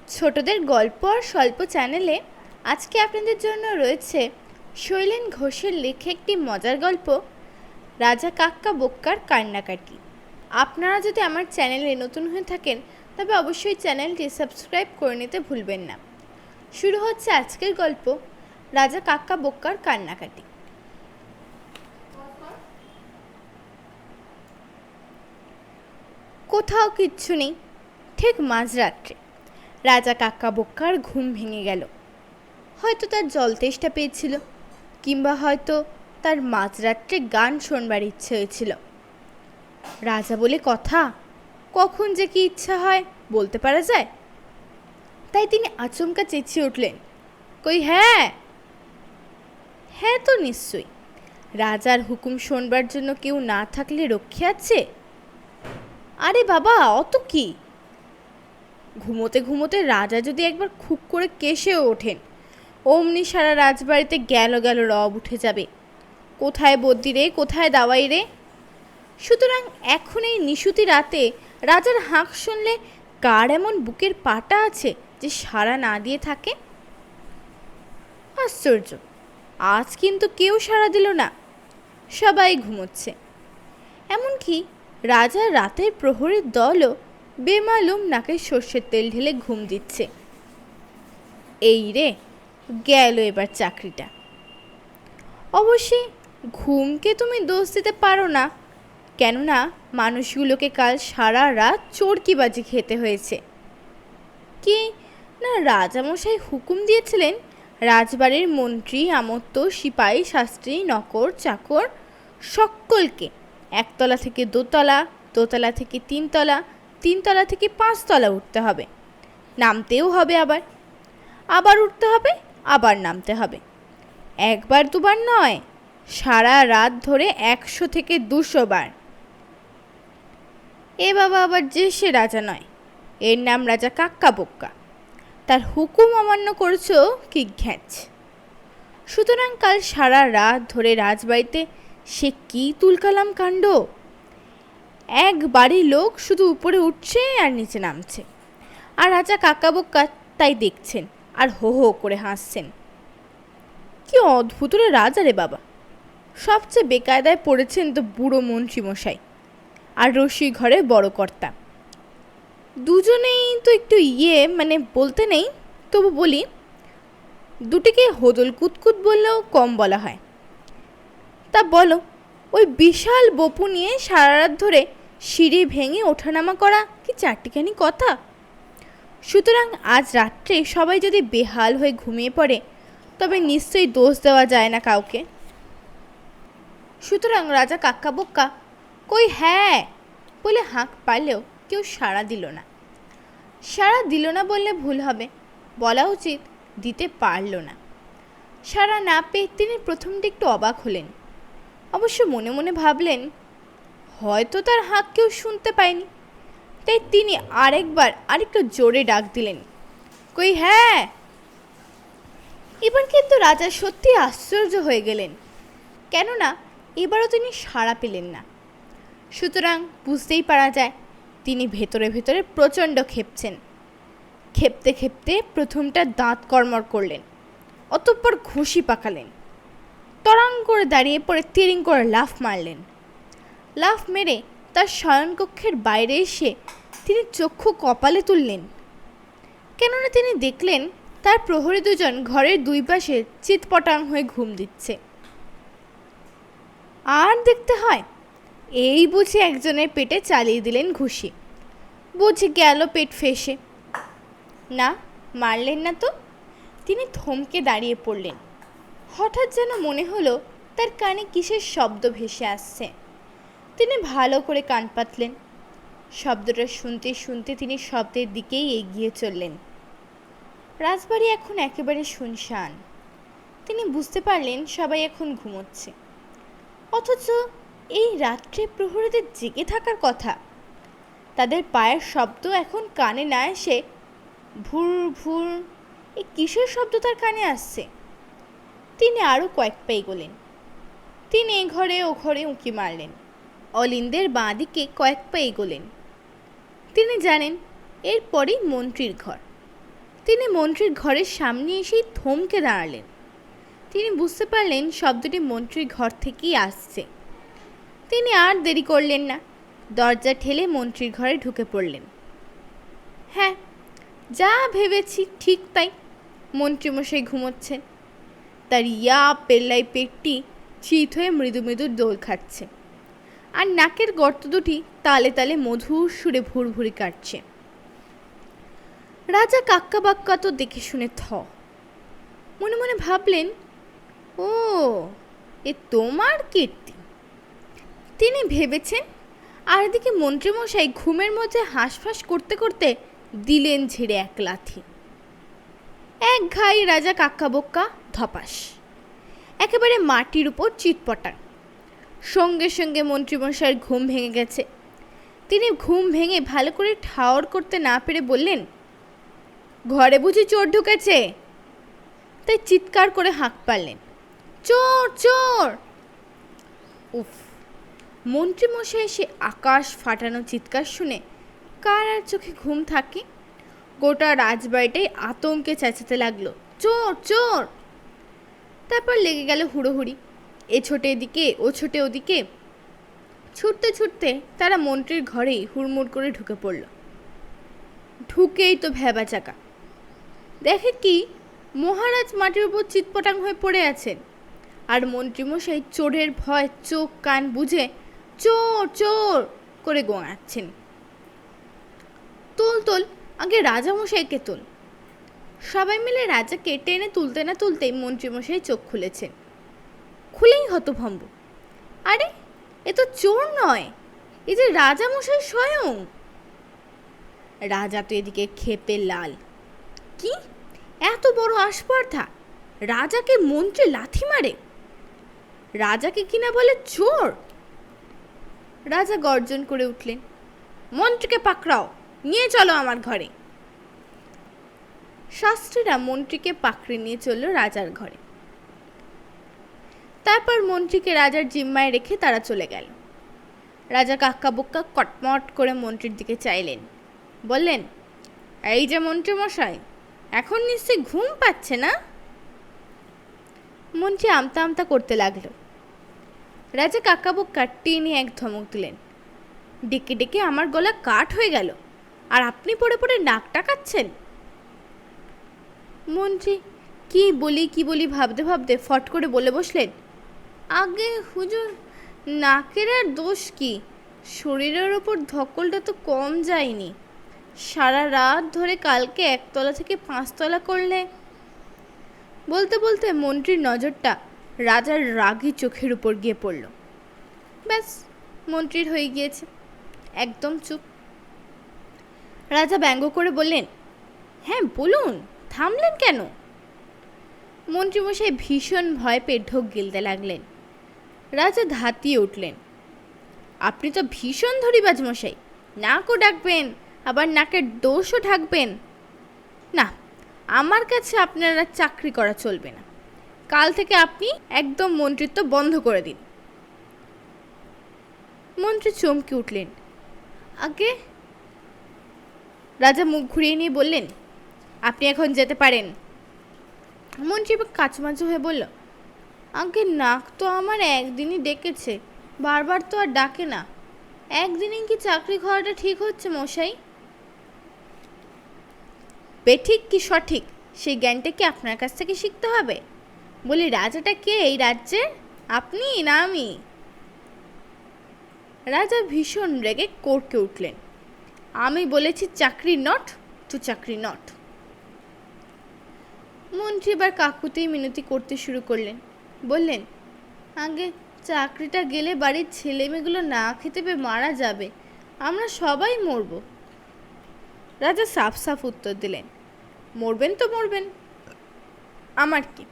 ছোটদের গল্প আর স্বল্প চ্যানেলে আজকে আপনাদের জন্য রয়েছে শৈলেন ঘোষের লেখা একটি মজার গল্প, রাজা কাক্কা বোক্কার কান্নাকাটি। আপনারা যদি আমার চ্যানেলে নতুন হয়ে থাকেন তবে অবশ্যই চ্যানেলটি সাবস্ক্রাইব করে নিতে ভুলবেন না। শুরু হচ্ছে আজকের গল্প, রাজা কাক্কা বোক্কার কান্নাকাটি। কোথাও কিচ্ছু নেই। ঠিক মাঝরাত্রে রাজা কাক্কা বোক্কার ঘুম ভেঙে গেল। হয়তো তার জল তেষ্টা পেয়েছিল, কিংবা হয়তো তার মাঝরাত্রে গান শোনবার ইচ্ছে হয়েছিল। রাজা বলে কথা, কখন যে কি ইচ্ছা হয় বলতে পারা যায়। তাই তিনি আচমকা চেঁচিয়ে উঠলেন, কই হ্যাঁ। হ্যাঁ তো নিশ্চয়ই, রাজার হুকুম শোনবার জন্য কেউ না থাকলে রক্ষে আছে। আরে বাবা, অত কি? ঘুমোতে ঘুমোতে রাজা যদি একবার খুব করে কেশেও ওঠেন, অমনি সারা রাজবাড়িতে গেল গেল রব উঠে যাবে। কোথায় বদ্যি রে, কোথায় দাওয়াই রে। সুতরাং এখন এই নিশুতি রাতে রাজার হাঁক শুনলে কার এমন বুকের পাটা আছে যে সাড়া না দিয়ে থাকে? আশ্চর্য, আজ কিন্তু কেউ সাড়া দিল না, সবাই ঘুমোচ্ছে। এমনকি রাজার রাতের প্রহরীর দলও বেমালুম নাকে সর্ষের তেল ঢেলে ঘুম দিচ্ছে। এই রে, গেল এবার চাকরিটা। অবশ্যই ঘুমকে তুমি দোষ দিতে পারো না, কেননা মানুষগুলোকে কাল সারা রাত চরকিবাজি খেতে হয়েছে। কি না, রাজামশাই হুকুম দিয়েছিলেন রাজবাড়ির মন্ত্রী, আমত্ত, সিপাহী, শাস্ত্রী, নকর, চাকর সকলকে একতলা থেকে দোতলা, দোতলা থেকে তিনতলা, তিনতলা থেকে পাঁচতলা উঠতে হবে, নামতেও হবে, আবার আবার উঠতে হবে, আবার নামতে হবে। একবার দুবার নয়, সারা রাত ধরে 100 থেকে 200 বার। এ বাবা আবার যে সে রাজা নয়, এর নাম রাজা কাক্কা বোক্কা। তার হুকুম অমান্য করছো কি ঘ্যাঁচ। সুতরাং কাল সারা রাত ধরে রাজবাড়িতে সে কি তুলকালাম কাণ্ড। এক বাড়ির লোক শুধু উপরে উঠছে আর নিচে নামছে, আর রাজা কাক্কা বোক্কা তাই দেখছেন আর হো হো করে হাসছেন। কি অদ্ভুত রে রাজা রে বাবা। সবচেয়ে বেকায়দায় পড়েছেন তো বুড়ো মন্ত্রীমশাই আর রসি ঘরে বড় কর্তা। দুজনেই তো একটু বলতে নেই, তবু বলি, দুটিকে হোদল কুতকুত বললেও কম বলা হয়। তা বলো, ওই বিশাল বপু নিয়ে সারা রাত ধরে সিঁড়ি ভেঙে ওঠানামা করা কি চারটিখানি কথা? সুতরাং আজ রাত্রে সবাই যদি বেহাল হয়ে ঘুমিয়ে পড়ে তবে নিশ্চয়ই দোষ দেওয়া যায় না কাউকে। সুতরাং রাজা কাক্কা বোক্কা কই হ্যাঁ বলে হাঁক পারলেও কেউ সাড়া দিল না। সাড়া দিল না বললে ভুল হবে, বলা উচিত দিতে পারল না। সাড়া না পেয়ে তিনি প্রথমটি একটু অবাক হলেন। অবশ্য মনে মনে ভাবলেন, হয়তো তার হাঁক কেউ শুনতে পায়নি। তাই তিনি আরেকটু জোরে ডাক দিলেন, কই হ্যাঁ। এবার কিন্তু রাজা সত্যি আশ্চর্য হয়ে গেলেন, কেননা এবারও তিনি সাড়া পেলেন না। সুতরাং বুঝতেই পারা যায় তিনি ভেতরে ভেতরে প্রচণ্ড খেপছেন। খেপতে খেপতে প্রথমটা দাঁত কড়মড় করলেন, অতঃপর ঘুষি পাকালেন। তরাং করে দাঁড়িয়ে পড়ে তিরিং করে লাফ মারলেন। লাফ মেরে তার শয়নকক্ষের বাইরে এসে তিনি চক্ষু কপালে তুললেন, কেননা তিনি দেখলেন তার প্রহরী দুজন ঘরের দুই পাশে চিৎপটাং হয়ে ঘুম দিচ্ছে। আর দেখতে হয়, এই বুঝে একজনের পেটে চালিয়ে দিলেন ঘুষি। বুঝে গেল পেট ফেঁসে। না, মারলেন না তো। তিনি থমকে দাঁড়িয়ে পড়লেন। হঠাৎ যেন মনে হলো তার কানে কিসের শব্দ ভেসে আসছে। তিনি ভালো করে কান পাতলেন। শব্দটা শুনতে শুনতে তিনি শব্দের দিকেই এগিয়ে চললেন। রাজবাড়ি এখন একেবারে শুনশান। তিনি বুঝতে পারলেন সবাই এখন ঘুমোচ্ছে, অথচ এই রাত্রে প্রহরীদের জেগে থাকার কথা। তাদের পায়ের শব্দ এখন কানে না এসে ভুর ভুর, এই কিসের শব্দ তার কানে আসছে। তিনি আরও কয়েক পা এগোলেন। তিনি এ ঘরে ও ঘরে উঁকি মারলেন। অলিন্দের বাঁ দিকে কয়েক পা এগোলেন। তিনি জানেন এরপরেই মন্ত্রীর ঘর। তিনি মন্ত্রীর ঘরের সামনে এসেই থমকে দাঁড়ালেন। তিনি বুঝতে পারলেন শব্দটি মন্ত্রীর ঘর থেকেই আসছে। তিনি আর দেরি করলেন না, দরজা ঠেলে মন্ত্রীর ঘরে ঢুকে পড়লেন। হ্যাঁ, যা ভেবেছি ঠিক তাই, মন্ত্রীমশাই ঘুমোচ্ছেন। তার পেল্লাই পেটটি চিত হয়ে মৃদু মৃদু দোল খাচ্ছে, আর নাকের গর্ত দুটি তালে তালে মধুর সুরে ভুরভুরি কাটছে। রাজা কাক্কা বাক্কা তো দেখে শুনে মনে মনে ভাবলেন, ও এ তোমার কীর্তি। তিনি ভেবেছেন, আর এদিকে মন্ত্রীমশাই ঘুমের মধ্যে হাঁসফাঁস করতে করতে দিলেন ঝেড়ে এক লাথি। এক ঘাই রাজা কাক্কা বোক্কা ধপাস, একেবারে মাটির উপর চিৎপটাং। সঙ্গে সঙ্গে মন্ত্রীমশাইয়ের ঘুম ভেঙে গেছে। তিনি ঘুম ভেঙে ভালো করে ঠাওর করতে না পেরে বললেন, ঘরে বুঝি চোর ঢুকেছে? তাই চিৎকার করে হাঁক পারলেন, চোর চোর। উফ, মন্ত্রীমশাই সে আকাশ ফাটানো চিৎকার শুনে কার আর চোখে ঘুম থাকে? গোটা রাজবাড়িটাই আতঙ্কে চেঁচাতে লাগলো, চোর চোর। তারপর লেগে গেল হুড়োহুড়ি, এ ছোটে এদিকে ও ছোটে ওদিকে। ছুটতে ছুটতে তারা মন্ত্রীর ঘরেই হুড়মুড় করে ঢুকে পড়ল। ঢুকেই তো ভ্যাবা চাকা, দেখে কি মহারাজ মাটির উপর চিৎপটাং হয়ে পড়ে আছেন, আর মন্ত্রীমশাই চোরের ভয় চোখ কান বুঝে চোর চোর করে গোঙাচ্ছেন। তোল তোল, আগে রাজামশাইকে তোল। সবাই মিলে রাজাকে টেনে তুলতে না তুলতেই মন্ত্রীমশাই চোখ খুলেছেন। খুলেই হতভম্ব, আরে এ তো চোর নয়, এ যে রাজামশাই স্বয়ং। রাজা তো এদিকে ক্ষেপে লাল। কি এত বড় আস্পর্ধা, রাজাকে মন্ত্রী লাথি মারে, রাজাকে কিনা বলে চোর। রাজা গর্জন করে উঠলেন, মন্ত্রীকে পাকড়াও, নিয়ে চলো আমার ঘরে। শাস্ত্রীরা মন্ত্রীকে পাকড়ে নিয়ে চলল রাজার ঘরে। তারপর মন্ত্রীকে রাজার জিম্মায় রেখে তারা চলে গেল। রাজা কাক্কা বুক্কা কটমট করে মন্ত্রীর দিকে চাইলেন, বললেন, এই যে মন্ত্রীমশাই, এখন নিশ্চয়ই ঘুম পাচ্ছে না? মন্ত্রী আমতা আমতা করতে লাগলো। রাজা কাক্কা বুক্কা টেনে এক ধমক দিলেন, ডেকে ডেকে আমার গলা কাঠ হয়ে গেল, আর আপনি পড়ে পড়ে নাক টাকাচ্ছেন। মন্ত্রী কি বলি ভাবতে ভাবতে ফট করে বলে বসলেন, আগে হুজুর, নাকের আর দোষ কি, শরীরের ওপর ধকলটা তো কম যায়নি। সারা রাত ধরে কালকে 1 তলা থেকে 5 তলা করলে। বলতে বলতে মন্ত্রীর নজরটা রাজার রাগী চোখের উপর গিয়ে পড়ল। ব্যাস, মন্ত্রীর হয়ে গিয়েছে, একদম চুপ। রাজা ব্যঙ্গ করে বললেন, হ্যাঁ বলুন, থামলেন কেন? মন্ত্রীমশাই ভীষণ ভয় পেয়ে ঢোক গিলতে লাগলেন। রাজা ধাতিয়ে উঠলেন, আপনি তো ভীষণ ধরিবাজ মশাই, নাকও ডাকবেন, আবার নাকের দোষও ঢাকবেন। না, আমার কাছে আপনারা চাকরি করা চলবে না। কাল থেকে আপনি একদম মন্ত্রিত্ব বন্ধ করে দিন। মন্ত্রী চমকে উঠলেন, আগে। রাজা মুখ ঘুরিয়ে নিয়ে বললেন, আপনি এখন যেতে পারেন। মন্ত্রী কাচুমাচু হয়ে বলল, আগে নাক তো আমার একদিনই ডেকেছে, বারবার তো আর ডাকে না। একদিনই কি চাকরি করাটা ঠিক হচ্ছে মশাই? বেঠিক কি সঠিক সেই জ্ঞানটা কি আপনার কাছ থেকে শিখতে হবে? বলি, রাজাটা কে এই রাজ্যের, আপনি না আমি? রাজা ভীষণ রেগে করকে উঠলেন, আমি বলেছি চাকরি নট টু চাকরি নট। মন্ত্রী এবার কাকুতেই মিনতি করতে শুরু করলেন, বললেন, আগে চাকরিটা গেলে বাড়ির ছেলেমেয়েগুলো না খেতে পেয়ে মারা যাবে, আমরা সবাই মরব। রাজা সাফ সাফ উত্তর দিলেন, মরবেন তো মরবেন, আমার কি?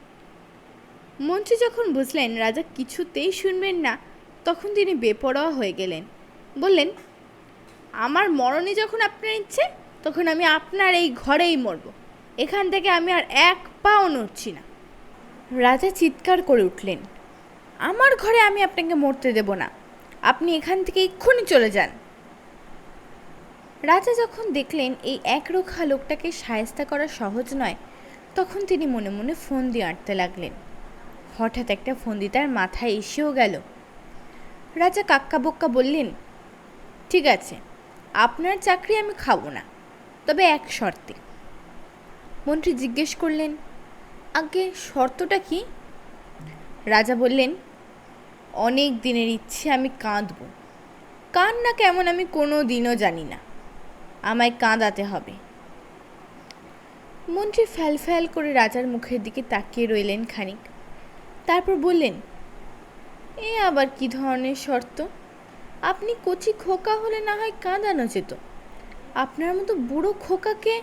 মন্ত্রী যখন বুঝলেন রাজা কিছুতেই শুনবেন না, তখন তিনি বেপরোয়া হয়ে গেলেন। বললেন, আমার মরণে যখন আপনার ইচ্ছে, তখন আমি আপনার এই ঘরেই মরব, এখান থেকে আমি আর 1 পাও নড়ছি না। রাজা চিৎকার করে উঠলেন, আমার ঘরে আমি আপনাকে মরতে দেব না, আপনি এখান থেকে এক্ষুনি চলে যান। রাজা যখন দেখলেন এই একরোখা লোকটাকে শায়েস্তা করা সহজ নয়, তখন তিনি মনে মনে ফোন দিয়ে আঁটতে লাগলেন। হঠাৎ একটা ফন্দি তার মাথায় এসেও গেল। রাজা কাক্কা বক্কা বললেন, ঠিক আছে, আপনার চাকরি আমি খাবো না, তবে এক শর্তে। মন্ত্রী জিজ্ঞেস করলেন, আগে শর্তটা কি? রাজা বললেন, অনেক দিনের ইচ্ছে আমি কাঁদব। কান্না কেমন আমি কোনো দিনও জানি না, আমায় কাঁদাতে হবে। মন্ত্রী ফ্যাল ফ্যাল করে রাজার মুখের দিকে তাকিয়ে রইলেন খানিক, তারপর বললেন, এ আবার কি ধরনের শর্ত? আপনি কচি খোকা হলে না হয় কাঁদানো যেত, আপনার মতো বুড়ো খোকাকে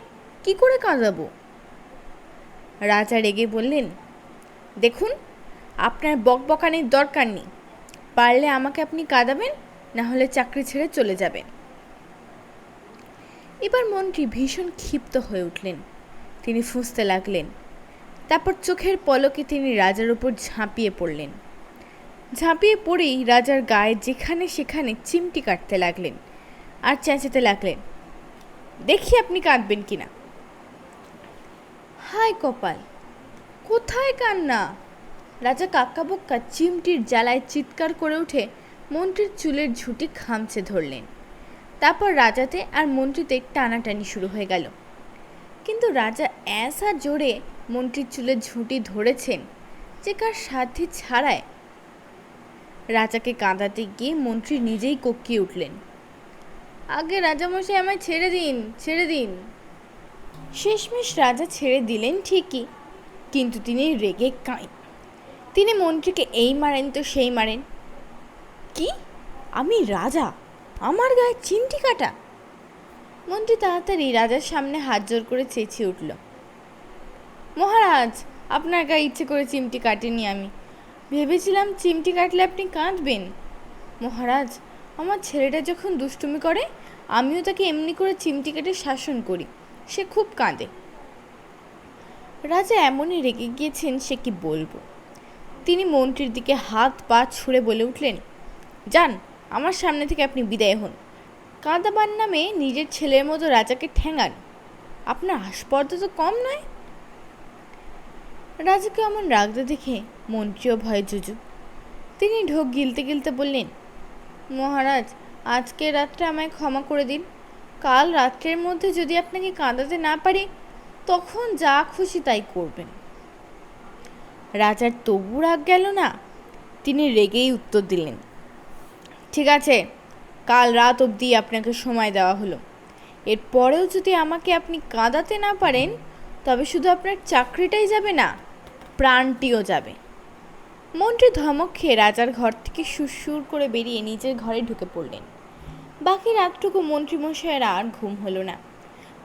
কি করে কাঁদাবো? রাজা রেগে বললেন, দেখুন, আপনার বকবকানির দরকার নেই। পারলে আমাকে আপনি কাঁদাবেন, না হলে চাকরি ছেড়ে চলে যাবেন। এবার মন্ত্রী ভীষণ ক্ষিপ্ত হয়ে উঠলেন। তিনি ফুঁসতে লাগলেন। তারপর চোখের পলকে তিনি রাজার উপর ঝাঁপিয়ে পড়লেন। ঝাঁপিয়ে পড়েই রাজার গায়ে যেখানে সেখানে চিমটি কাটতে লাগলেন আর চেঁচাতে লাগলেন, দেখি আপনি কাঁদবেন কিনা। হায় কপাল, কোথায় কান্না! রাজা কাক্কাবক্কা চিমটির জ্বালায় চিৎকার করে উঠে মন্ত্রীর চুলের ঝুঁটি খামচে ধরলেন। তারপর রাজাতে আর মন্ত্রীতে টানাটানি শুরু হয়ে গেল। কিন্তু রাজা এসা জোরে মন্ত্রীর চুলের ঝুঁটি ধরেছেন যে কার সাধ্যি ছাড়ায় রাজাকে কাঁদাতে গিয়ে মন্ত্রী নিজেই কোঁকিয়ে উঠলেন, আগে রাজামশাই আমায় ছেড়ে দিন, ছেড়ে দিন। শেষমেশ রাজা ছেড়ে দিলেন ঠিকই, কিন্তু তিনি রেগে কাঁই। তিনি মন্ত্রীকে এই মারেন তো সেই মারেন। কি, আমি রাজা, আমার গায়ে চিমটি কাটা? মন্ত্রী তাড়াতাড়ি রাজার সামনে হাত জোর করে চেঁচিয়ে উঠল, মহারাজ, আপনার গায়ে ইচ্ছে করে চিমটি কাটিনি আমি। ভেবেছিলাম চিমটি কাটলে আপনি কাঁদবেন। মহারাজ, আমার ছেলেটা যখন দুষ্টুমি করে আমিও তাকে এমনি করে চিমটি কেটে শাসন করি, সে খুব কাঁদে। রাজা এমনই রেগে গিয়েছেন সে কি বলবো। তিনি মন্ত্রীর দিকে হাত পা ছুঁড়ে বলে উঠলেন, যান, আমার সামনে থেকে আপনি বিদায় হন। কাঁদাবার নামে নিজের ছেলের মতো রাজাকে ঠ্যাঙান, আপনার আস্পর্ধা তো কম নয়। রাজাকে এমন রাগতে দেখে মন্ত্রীও ভয়ে জুজু। তিনি ঢোক গিলতে গিলতে বললেন, মহারাজ, আজকে রাত্রে আমায় ক্ষমা করে দিন। কাল রাত্রের মধ্যে যদি আপনাকে কাঁদাতে না পারি তখন যা খুশি তাই করবেন। রাজার তবু রাগ গেল না। তিনি রেগেই উত্তর দিলেন, ঠিক আছে, কাল রাত অবধি আপনাকে সময় দেওয়া হলো। এরপরেও যদি আমাকে আপনি কাঁদাতে না পারেন তবে শুধু আপনার চাকরিটাই যাবে না, প্রাণটিও যাবে। মন্ত্রী ধমক খেয়ে রাজার ঘর থেকে সুরসুর করে বেরিয়ে নিজের ঘরে ঢুকে পড়লেন। বাকি রাতটুকু মন্ত্রীমশাইয়ের আর ঘুম হলো না।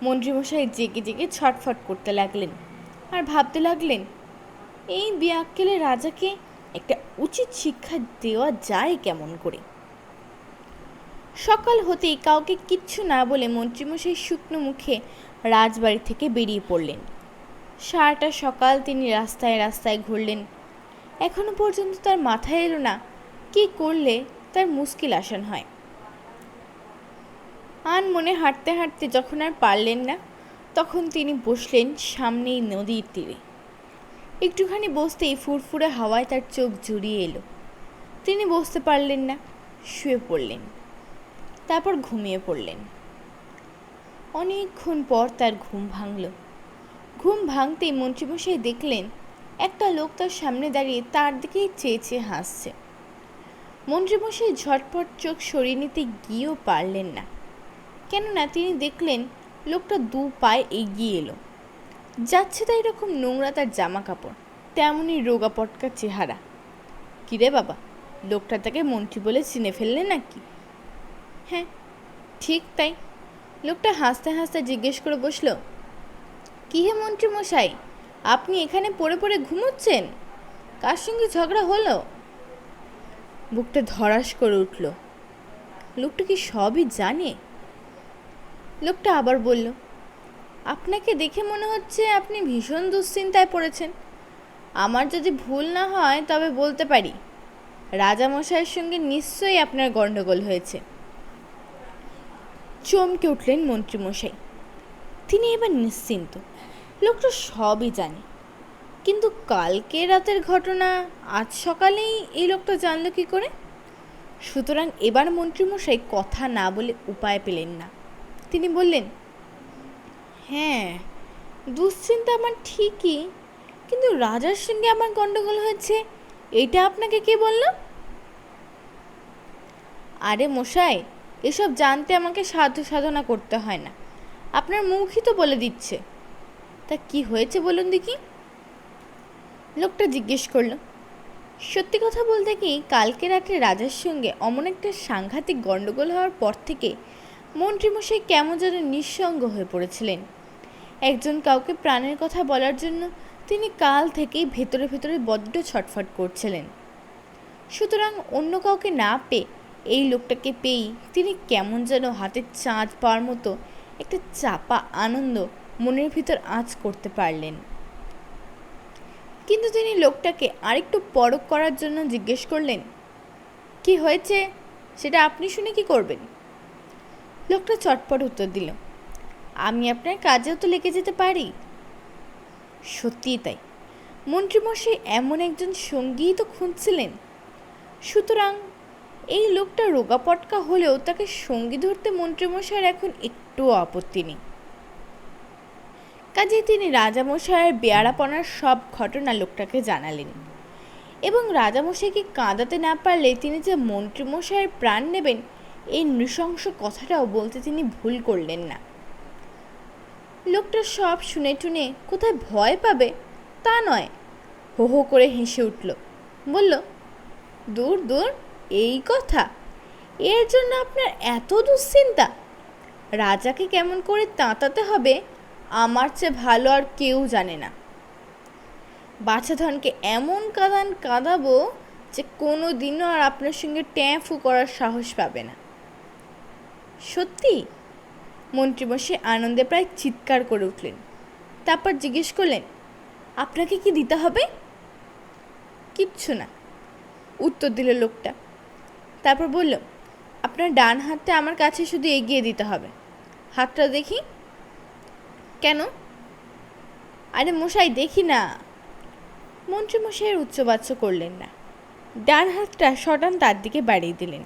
মন্ত্রীমশাই জেগে জেগে ছটফট করতে লাগলেন আর ভাবতে লাগলেন, এই বিয়াক্কেলে রাজাকে একটা উচিত শিক্ষা দেওয়া যায় কেমন করে। সকাল হতেই কাউকে কিচ্ছু না বলে মন্ত্রীমশাই শুকনো মুখে রাজবাড়ি থেকে বেরিয়ে পড়লেন। সারাটা সকাল তিনি রাস্তায় রাস্তায় ঘুরলেন। এখনো পর্যন্ত তার মাথায় এলো না কি করলে তার মুশকিল আসান হয়। মনে হাঁটতে হাঁটতে যখন আর পারলেন না তখন তিনি বসলেন সামনেই নদীর তীরে। একটুখানি বসতেই ফুরফুরে হাওয়ায় তার চোখ জুড়িয়ে এলো। তিনি বসতে পারলেন না, শুয়ে পড়লেন, তারপর ঘুমিয়ে পড়লেন। অনেকক্ষণ পর তার ঘুম ভাঙল। ঘুম ভাঙতেই মন্ত্রীমশাই দেখলেন একটা লোক তার সামনে দাঁড়িয়ে তার দিকেই চেয়ে চেয়ে হাসছে। মন্ত্রীমশাই ঝটপট চোখ সরিয়ে নিতে গিয়েও পারলেন না, কেননা তিনি দেখলেন লোকটা দু পায়ে এগিয়ে এলো। যাচ্ছে তাই রকম নোংরা তার জামা কাপড়, তেমনই রোগা পটকা চেহারা। কিরে বাবা, লোকটা তাকে মন্ত্রী বলে চিনে ফেললে নাকি? হ্যাঁ, ঠিক তাই। লোকটা হাসতে হাসতে জিজ্ঞেস করে বসল, কি হে মন্ত্রী মশাই, আপনি এখানে পড়ে পড়ে ঘুমোচ্ছেন? কার সঙ্গে ঝগড়া হলো? বুকটা ধড়াস করে উঠল। লোকটা কি সবই জানে? লোকটা আবার বলল, আপনাকে দেখে মনে হচ্ছে আপনি ভীষণ দুশ্চিন্তায় পড়েছেন। আমার যদি ভুল না হয় তবে বলতে পারি, রাজামশাইয়ের সঙ্গে নিশ্চয়ই আপনার গণ্ডগোল হয়েছে। চমকে উঠলেন মন্ত্রীমশাই। তিনি এবার নিশ্চিন্ত, লোকটা সবই জানে। কিন্তু কালকে রাতের ঘটনা আজ সকালেই এই লোকটা জানলো কী করে? সুতরাং এবার মন্ত্রীমশাই কথা না বলে উপায় পেলেন না। তিনি বললেন, হ্যাঁ, দুশ্চিন্তা আমার ঠিকই, কিন্তু রাজার সঙ্গে আমার গণ্ডগোল হয়েছে এটা আপনাকে কে বলল? আরে মশাই, এসব জানতে আমাকে সাধ্য সাধনা করতে হয় না, আপনার মুখই তো বলে দিচ্ছে। তা কি হয়েছে বলুন দেখি? লোকটা জিজ্ঞেস করল। সত্যি কথা বলতে কি, কালকে রাতে রাজার সঙ্গে অমন একটা সাংঘাতিক গণ্ডগোল হওয়ার পর থেকে মন্ত্রীমশাই কেমন যেন নিঃসঙ্গ হয়ে পড়েছিলেন। একজন কাউকে প্রাণের কথা বলার জন্য তিনি কাল থেকেই ভেতরে ভেতরে বড্ড ছটফট করছিলেন। সুতরাং অন্য কাউকে না পেয়ে এই লোকটাকে পেয়েই তিনি কেমন যেন হাতের চাঁদ পাওয়ার মতো একটা চাপা আনন্দ মনের ভিতর আঁচ করতে পারলেন। কিন্তু তিনি লোকটাকে আরেকটু পরখ করার জন্য জিজ্ঞেস করলেন, কি হয়েছে সেটা আপনি শুনে কি করবেন? লোকটা চটপট উত্তর দিল, আমি আপনার কাজেও তো লেগে যেতে পারি। সত্যিই তাই, মন্ত্রীমশাই এমন একজন সঙ্গীই তো খুঁজছিলেন। সুতরাং এই লোকটা রোগাপটকা হলেও তাকে সঙ্গী ধরতে মন্ত্রীমশাইয়ের এখন একটুও আপত্তি নেই। কাজেই তিনি রাজামশাইয়ের বেয়ারাপনার সব ঘটনা লোকটাকে জানালেন, এবং রাজামশাইকে কাঁদাতে না পারলে তিনি যে মন্ত্রীমশাইয়ের প্রাণ নেবেন এই নৃশংস কথাটাও বলতে তিনি ভুল করলেন না। লোকটা সব শুনে টুনে কোথায় ভয় পাবে তা নয়, হো হো করে হেসে উঠল। বলল, দূর দূর, এই কথা? এর জন্য আপনার এত দুশ্চিন্তা? রাজাকে কেমন করে তাঁতাতে হবে আমার চেয়ে ভালো আর কেউ জানে না। বাছাধনকে এমন কাঁদাবো যে কোনো দিনও আর আপনার সঙ্গে ট্যাঁফু করার সাহস পাবে না। সত্যি? মন্ত্রীমশাই আনন্দে প্রায় চিৎকার করে উঠলেন। তারপর জিজ্ঞেস করলেন, আপনাকে কি দিতে হবে? কিচ্ছু না, উত্তর দিল লোকটা। তারপর বলল, আপনার ডান হাতটা আমার কাছে শুধু এগিয়ে দিতে হবে। হাতটা দেখি। কেন? আরে মশাই, দেখি না। মন্ত্রীমশাইয়ের উচ্চবাচ্য করলেন না, ডান হাতটা সটান তার দিকে বাড়িয়ে দিলেন।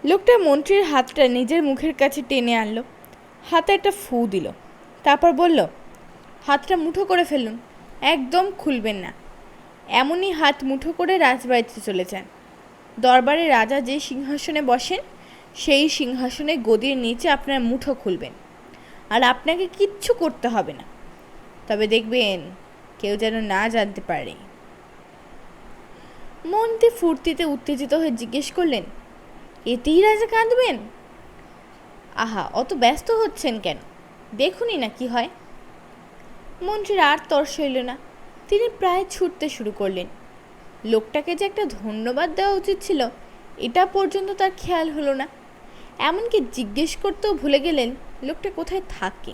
লোকটা মন্ত্রীর হাতটা নিজের মুখের কাছে টেনে আনলো, হাতে একটা ফু দিল। তারপর বলল, হাতটা মুঠো করে ফেলুন, একদম খুলবেন না। এমনই হাত মুঠো করে রাজবাড়িতে চলে যান। দরবারে রাজা যে সিংহাসনে বসেন সেই সিংহাসনে গদির নিচে আপনার মুঠো খুলবেন, আর আপনাকে কিচ্ছু করতে হবে না। তবে দেখবেন কেউ যেন না জানতে পারে। মন্ত্রী ফুর্তিতে উত্তেজিত হয়ে জিজ্ঞেস করলেন, এতেই রাজা কাঁদবেন? আহা, অত ব্যস্ত হচ্ছেন কেন? দেখুনই না কি হয়। মন্ত্রীর আর তর সইল না, তিনি প্রায় ছুটতে শুরু করলেন। লোকটাকে যে একটা ধন্যবাদ দেওয়া উচিত ছিল এটা পর্যন্ত তার খেয়াল হলো না। এমনকি জিজ্ঞেস করতেও ভুলে গেলেন লোকটা কোথায় থাকে।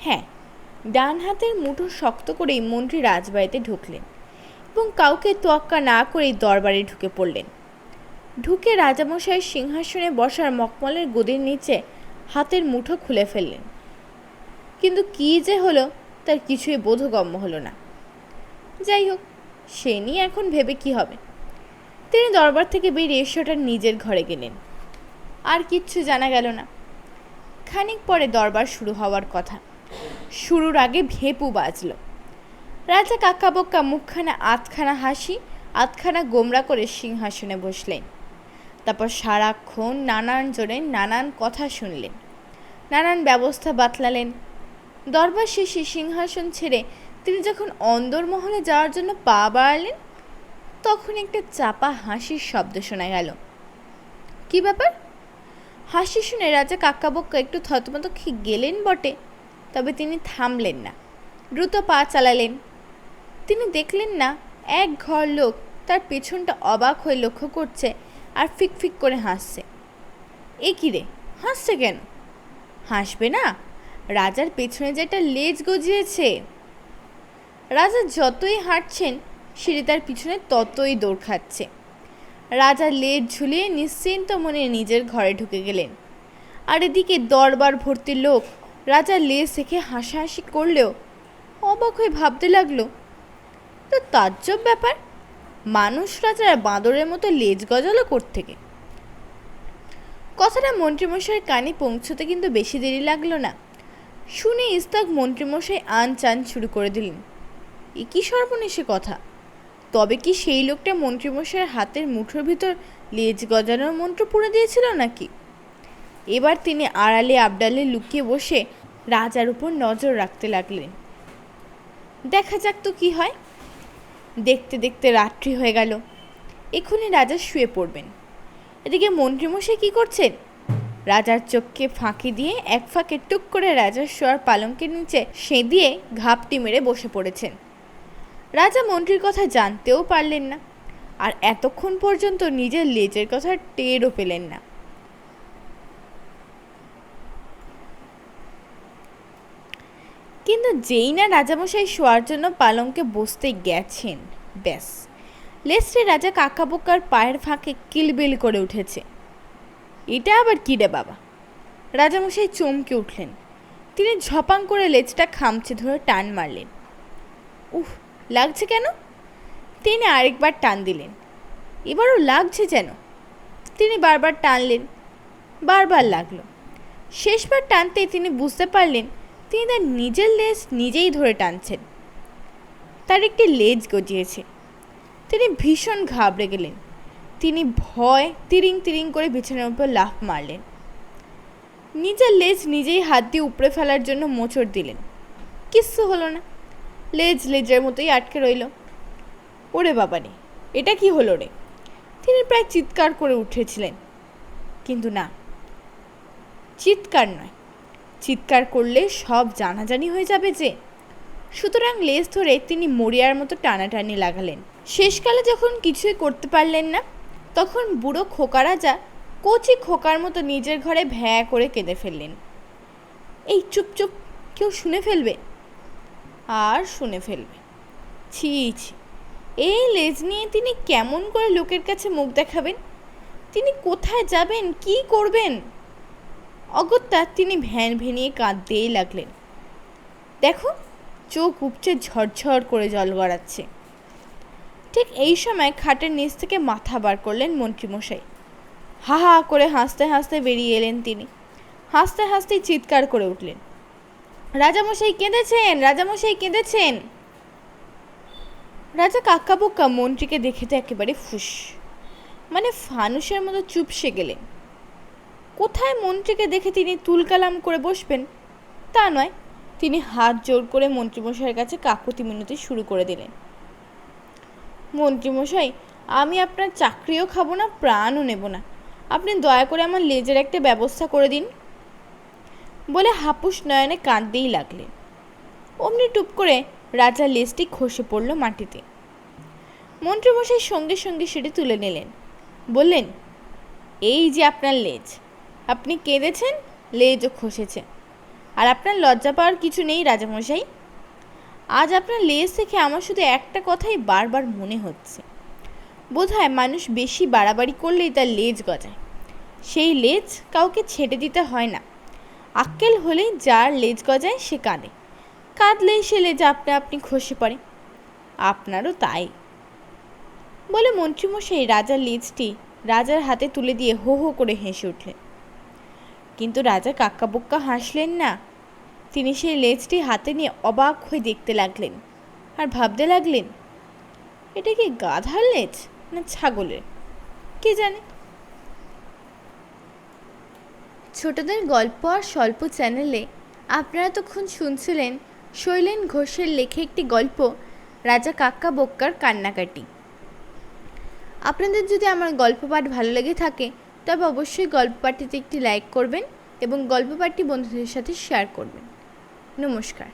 হ্যাঁ, ডান হাতের মুঠো শক্ত করেই মন্ত্রী রাজবাড়িতে ঢুকলেন এবং কাউকে তোয়াক্কা না করেই দরবারে ঢুকে পড়লেন। ঢুকে রাজামশাইয়ের সিংহাসনে বসার মখমলের গদির নিচে হাতের মুঠো খুলে ফেললেন। কিন্তু কী যে হলো তার কিছুই বোধগম্য হলো না। যাই হোক, সে নিয়ে এখন ভেবে কি হবে। তিনি দরবার থেকে বেরিয়ে সেটার নিজের ঘরে গেলেন। আর কিচ্ছু জানা গেল না। খানিক পরে দরবার শুরু হওয়ার কথা। শুরুর আগে ভেপু বাজল। রাজা কাকাবক্কা মুখখানা আধখানা হাসি আধখানা গোমরা করে সিংহাসনে বসলেন। তারপর সারাক্ষণ নানান জনে নানান কথা শুনলেন, নানান ব্যবস্থা বাতলালেন। দরবার শেষে সিংহাসন ছেড়ে তিনি যখন অন্দরমহলে যাওয়ার জন্য পা বাড়ালেন তখন একটা চাপা হাসির শব্দ শোনা গেল। কি ব্যাপার? হাসি শুনে রাজা কাকাবক্কা একটু থতমত খেয়ে গেলেন বটে, তবে তিনি থামলেন না, দ্রুত পা চালালেন। তিনি দেখলেন না এক ঘর লোক তার পেছনটা অবাক হয়ে লক্ষ্য করছে আর ফিক ফিক করে হাসছে। এ কি রে, হাসছে কেন? হাসবে না? রাজার পেছনে যে একটা লেজ গজিয়েছে। রাজা যতই হাঁটছেন সিঁড়ি তার পিছনে ততই দৌড় খাচ্ছে। রাজা লেজ ঝুলিয়ে নিশ্চিন্ত মনে নিজের ঘরে ঢুকে গেলেন। আর এদিকে দরবার ভর্তি লোক রাজার লেজ দেখে হাসাহাসি করলেও অবাক হয়ে ভাবতে লাগলো, তো তাজ্জব ব্যাপার, মানুষ রাজার বাঁদরের মতো লেজ গজালো কোত্থেকে। কথাটা মন্ত্রীমশাইয়ের কানে পৌঁছতে কিন্তু বেশি দেরি লাগলো না। শুনে ইস্তাক মন্ত্রীমশাই আন চান শুরু করে দিলেন, এ কি সর্বনেশে কথা, তবে কি সেই লোকটা মন্ত্রীমশাইয়ের হাতের মুঠোর ভিতর লেজ গজানোর মন্ত্র পুড়ে দিয়েছিল নাকি? এবার তিনি আড়ালে আবডালে লুকিয়ে বসে রাজার উপর নজর রাখতে লাগলেন। দেখা যাক তো কি হয়। দেখতে দেখতে রাত্রি হয়ে গেল। এক্ষুনি রাজা শুয়ে পড়বেন। এদিকে মন্ত্রীমশাই কি করছেন? রাজার চোখকে ফাঁকি দিয়ে এক ফাঁকে টুক করে রাজার শোয়ার পালঙ্কের নিচে সেঁধিয়ে ঘাপটি মেরে বসে পড়েছেন। রাজা মন্ত্রীর কথা জানতেও পারলেন না, আর এতক্ষণ পর্যন্ত নিজের লেজের কথা টেরও পেলেন না। কিন্তু যেই না রাজামশাই শোয়ার জন্য পালঙ্কে বসতে গেছেন, ব্যাস লেজটি রাজা কাকাবোকার পায়ের ফাঁকে কিলবিল করে উঠেছে। এটা আবার কি রে বাবা! রাজামশাই চমকে উঠলেন। তিনি ঝপাং করে লেজটা খামচে ধরে টান মারলেন। উহ, লাগছে কেন? তিনি আরেকবার টান দিলেন। এবারও লাগছে যেন। তিনি বারবার টানলেন, বারবার লাগলো। শেষবার টানতেই তিনি বুঝতে পারলেন তিনি তার নিজের লেজ নিজেই ধরে টানছেন। তার একটি লেজ গজিয়েছে। তিনি ভীষণ ঘাবড়ে গেলেন। তিনি ভয় তিরিং তিরিং করে বিছানার উপর লাফ মারলেন। নিজের লেজ নিজেই হাত দিয়ে উপড়ে ফেলার জন্য মোচড় দিলেন। কিচ্ছু হলো না। লেজ লেজের মতোই আটকে রইল। ওরে বাবারে, এটা কি হলো রে! তিনি প্রায় চিৎকার করে উঠেছিলেন, কিন্তু না, চিৎকার নয়, চিৎকার করলে সব জানাজানি হয়ে যাবে যে। সুতরাং লেজ ধরে তিনি মরিয়ার মতো টানাটানি লাগালেন। শেষকালে যখন কিছুই করতে পারলেন না, তখন বুড়ো খোকা রাজা কচি খোকার মতো নিজের ঘরে ভ্যাঁ করে কেঁদে ফেললেন। এই চুপ চুপ, কেউ শুনে ফেলবে, আর শুনে ফেলবে। ছি ছি, এই লেজ নিয়ে তিনি কেমন করে লোকের কাছে মুখ দেখাবেন? তিনি কোথায় যাবেন, কি করবেন? অগত্যা তিনি ভ্যান ভেনিয়ে কাঁদতেই লাগলেন। দেখো, চোখ উপচে ঝরঝর করে জল গড়াচ্ছে। ঠিক এই সময় খাটের নিচ থেকে মাথা বার করলেন মন্ত্রীমশাই। হা হা করে হাসতে হাসতে বেরিয়ে এলেন তিনি। হাসতে হাসতেই চিৎকার করে উঠলেন, রাজামশাই কেঁদেছেন, রাজামশাই কেঁদেছেন। রাজা কাকাবোকা মন্ত্রীকে দেখে তো একেবারে ফুস, মানে ফানুসের মতো চুপসে গেলেন। কোথায় মন্ত্রীকে দেখে তিনি তুলকালাম করে বসবেন তা নয়, তিনি হাত জোর করে মন্ত্রীমশাইয়ের কাছে কাকুতি মিনতি শুরু করে দিলেন। মন্ত্রীমশাই, আমি আপনার চাকরিও খাবো না, প্রাণও নেব না, আপনি দয়া করে আমার লেজের একটা ব্যবস্থা করে দিন বলে হাপুস নয়নে কাঁদতেই লাগলেন। অমনি টুপ করে রাজার লেজটি খসে পড়ল মাটিতে। মন্ত্রীমশাই সঙ্গে সঙ্গে সেটি তুলে নিলেন। বললেন, এই যে আপনার লেজ, আপনি কেঁদেছেন, লেজও খসেছে, আর আপনার লজ্জা পাওয়ার কিছু নেই রাজামশাই। আজ আপনার লেজ থেকে আমার শুধু একটা কথাই বারবার মনে হচ্ছে, বোধহয় মানুষ বেশি বাড়াবাড়ি করলেই তার লেজ গজায়। সেই লেজ কাউকে ছেড়ে দিতে হয় না। আক্কেল হলেই যার লেজ গজায় সে কাঁদে, কাঁদলেই সে লেজ আপনা আপনি খসে পড়ে। আপনারও তাই বলে মন্ত্রীমশাই রাজার লেজটি রাজার হাতে তুলে দিয়ে হো হো করে হেসে উঠলেন। কিন্তু রাজা কাক্কাবোক্কা হাসলেন না। তিনি সেই লেজটি হাতে নিয়ে অবাক হয়ে দেখতে লাগলেন, আর ভাবতে লাগলেন, এটা কি গাধার লেজ না ছাগলের, কে জানে। ছোটদের গল্প আর স্বল্প চ্যানেলে আপনারা তখন শুনছিলেন শৈলেন ঘোষের লেখে একটি গল্প, রাজা কাক্কাবোক্কার কান্নাকাটি। আপনাদের যদি আমার গল্প পাঠ ভালো লেগে থাকে তবে অবশ্যই গল্প পাঠটিতে একটি লাইক করবেন এবং গল্প পাঠটি বন্ধুদের সাথে শেয়ার করবেন। নমস্কার।